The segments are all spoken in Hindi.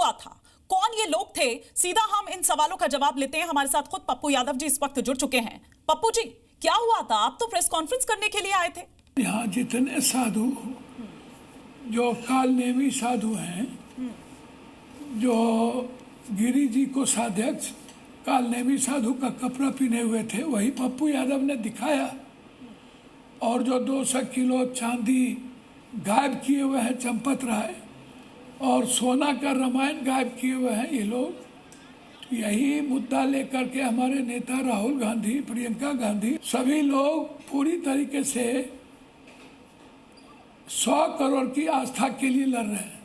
हुआ था, कौन ये लोग थे, सीधा हम इन सवालों का जवाब लेते हैं। हमारे साथ खुद पप्पू यादव जी इस वक्त जुड़ चुके हैं। पप्पू जी, क्या हुआ था? आप तो प्रेस कॉन्फ्रेंस करने के लिए आए थे। यहाँ जितने साधु जो कालनेमी साधु हैं, जो गिरी जी को साध्यक्ष कालनेमी साधु का कपड़ा पहने हुए थे, वही पप्पू यादव ने दिखाया। और जो 200 किलो चांदी गायब किए हुए हैं चंपत राय, और सोना का रामायण गायब किए हुए हैं ये लोग। यही मुद्दा लेकर के हमारे नेता राहुल गांधी, प्रियंका गांधी, सभी लोग पूरी तरीके से 100 करोड़ की आस्था के लिए लड़ रहे हैं।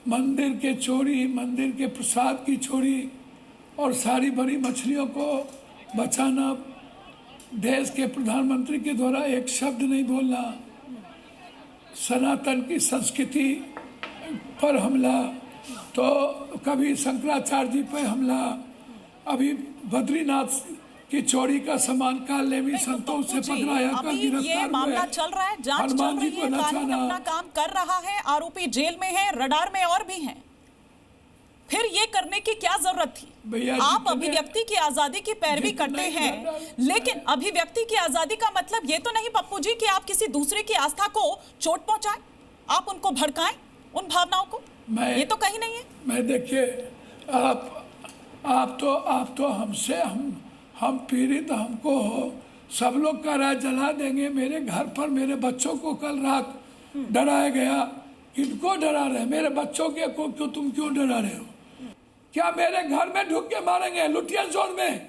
मंदिर के चोरी, मंदिर के प्रसाद की चोरी और सारी बड़ी मछलियों को बचाना, देश के प्रधानमंत्री के द्वारा एक शब्द नहीं बोलना, सनातन की संस्कृति पर हमला, तो कभी शंकराचार्य जी पर हमला, अभी बद्रीनाथ की चोरी का सामान कालनेमी संतों से पकड़ाया कर गिरफ्तार मामला चल रहा है, जांच चल रही है, कानून अपना काम कर रहा है, आरोपी जेल में है, रडार में और भी हैं। फिर ये करने की क्या जरूरत थी? आप अभिव्यक्ति की आजादी की पैरवी करते हैं, लेकिन अभिव्यक्ति की आजादी का मतलब ये तो नहीं पप्पू जी कि आप किसी दूसरे की आस्था को चोट पहुंचाएं, आप उनको भड़काएं, उन भावनाओं को। ये तो कहीं नहीं है। मैं देखिए, आप तो हमसे हम पीड़ित, हमको सब लोग का राय जला देंगे। मेरे घर पर मेरे बच्चों को कल रात डराया गया। किनको डरा रहे? मेरे बच्चों के को क्यों, तुम क्यों डरा रहे हो? क्या मेरे घर में ढुक के मारेंगे लुटिया जोन में?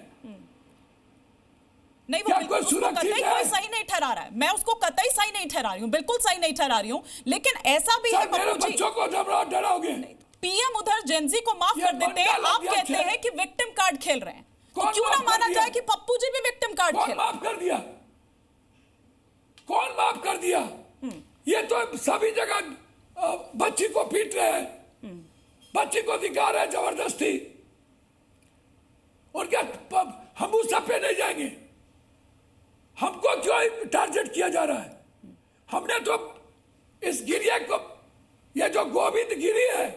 नहीं, क्या कोई सुरक्षित है? कोई सही नहीं ठहरा रहा है, मैं उसको कतई सही नहीं ठहरा रही हूँ, बिल्कुल सही नहीं ठहरा रही हूँ, लेकिन ऐसा भी है मेरे बच्चों को डराओगे। पीएम उधर जेनजी को माफ कर देते हैं, आप कहते हैं कि विक्टिम कार्ड खेल रहे हैं, तो क्यों ना माना जाए कि पप्पू जी भी विक्टिम कार्ड खेल? माफ कर दिया? कौन माफ कर दिया? ये तो सभी जगह बच्ची को पीट रहे हैं, बच्ची को दिखा रहे हैं जबरदस्ती। और क्या हम उस सब पे नहीं जाएंगे? हमको क्यों टारगेट किया जा रहा है? हमने तो इस गिरिया को, ये जो गोविंद गिरी है,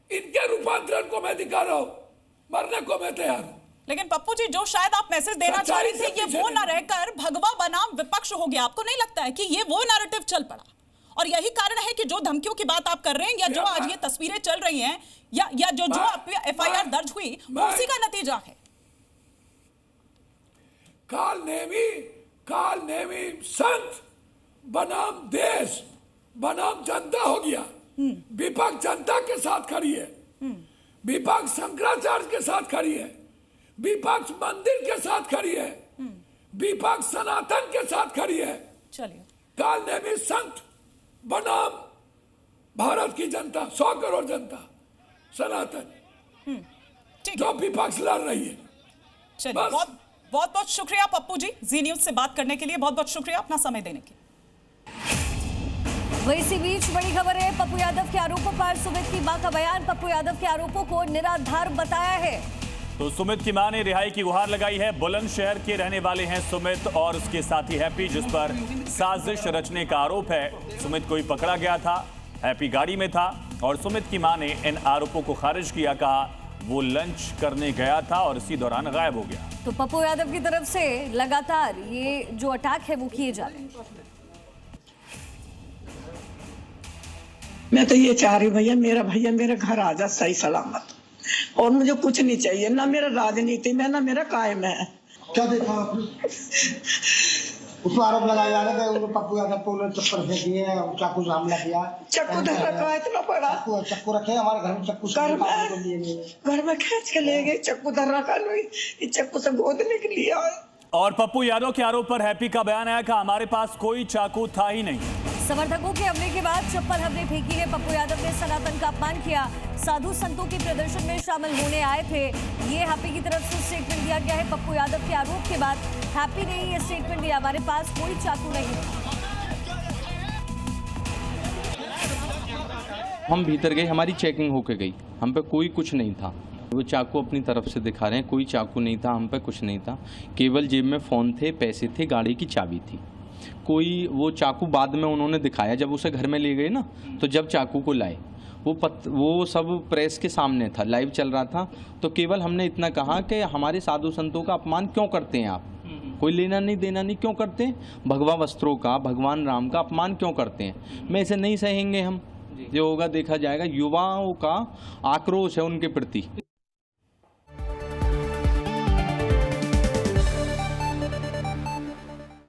इनके रूपांतरण को मैं दिखा रहा हूं, मरने को मैं तैयार हूं। लेकिन पप्पू जी, जो शायद आप मैसेज देना चाह रहे थे, ये वो न रहकर भगवा बनाम विपक्ष हो गया। आपको नहीं लगता है कि ये वो नैरेटिव चल पड़ा? और यही कारण है कि जो धमकियों की बात आप कर रहे हैं, या जो आज ये तस्वीरें चल रही हैं, या जो एफआईआर दर्ज हुई, उसी का नतीजा है। कालनेमी संत बनाम देश बनाम जनता हो गया। विपक्ष जनता के साथ खड़ी है, विपक्ष शंकराचार्य के साथ खड़ी है, विपक्ष मंदिर के साथ खड़ी है, विपक्ष सनातन के साथ खड़ी है। चलिए, कालनेमी संत बनाम भारत की जनता, 100 करोड़ जनता, सनातन, जो विपक्ष लड़ रही है। चलिए, बहुत बहुत शुक्रिया पप्पू जी, जी न्यूज से बात करने के लिए बहुत बहुत शुक्रिया, अपना समय देने के लिए। वहीं इसी बीच बड़ी खबर है, पप्पू यादव के आरोपों पर सुमित की मां का बयान। पप्पू यादव के आरोपों को निराधार बताया है। तो सुमित की मां ने रिहाई की गुहार लगाई है। बुलंदशहर के रहने वाले हैं सुमित और उसके साथी हैप्पी, जिस पर साजिश रचने का आरोप है। सुमित को ही पकड़ा गया था, हैप्पी गाड़ी में था, और सुमित की मां ने इन आरोपों को खारिज किया। कहा वो लंच करने गया था और इसी दौरान गायब हो गया। तो पप्पू यादव की तरफ से लगातार ये जो अटैक है वो किए जा रहे हैं। मैं तो ये चाह रही भैया मेरे घर आ जा सही सलामत, और मुझे कुछ नहीं चाहिए, ना मेरा राजनीति में ना मेरा कायम है। क्या देखा आपने? उसको आरोप लगाया जा रहा है पप्पू यादव को चक्कर फेंक दिए, चाकू से हमला किया, चक्कू धर रखा है इतना बड़ा, चक्कू रखे हमारे घर में, चक्कू घर में खींच के ले गए, चक्कू धर रखा, चक्कू से गोदने के लिए आए। और पप्पू यादव के आरोप पर हैप्पी का बयान आया, कहा हमारे पास कोई चाकू था ही नहीं। समर्थकों के हमले के बाद चप्पल हमने फेंकी है। पप्पू यादव ने सनातन का अपमान किया, साधु संतों के प्रदर्शन में शामिल होने आए थे। ये हैप्पी की तरफ से स्टेटमेंट दिया गया है। पप्पू यादव के आरोप के बाद हैप्पी ने ये स्टेटमेंट दिया, हमारे पास कोई चाकू नहीं। हम भीतर गए, हमारी चेकिंग होके गई, हम पे कोई कुछ नहीं था। वो चाकू अपनी तरफ से दिखा रहे हैं, कोई चाकू नहीं था, हम पे कुछ नहीं था। केवल जेब में फ़ोन थे, पैसे थे, गाड़ी की चाबी थी। कोई वो चाकू बाद में उन्होंने दिखाया, जब उसे घर में ले गए ना, तो जब चाकू को लाए वो सब प्रेस के सामने था, लाइव चल रहा था। तो केवल हमने इतना कहा कि हमारे साधु संतों का अपमान क्यों करते हैं आप, कोई लेना नहीं देना नहीं क्यों करते हैं, भगवा वस्त्रों का, भगवान राम का अपमान क्यों करते हैं, मैं इसे नहीं सहेंगे हम, जो होगा देखा जाएगा। युवाओं का आक्रोश है उनके प्रति।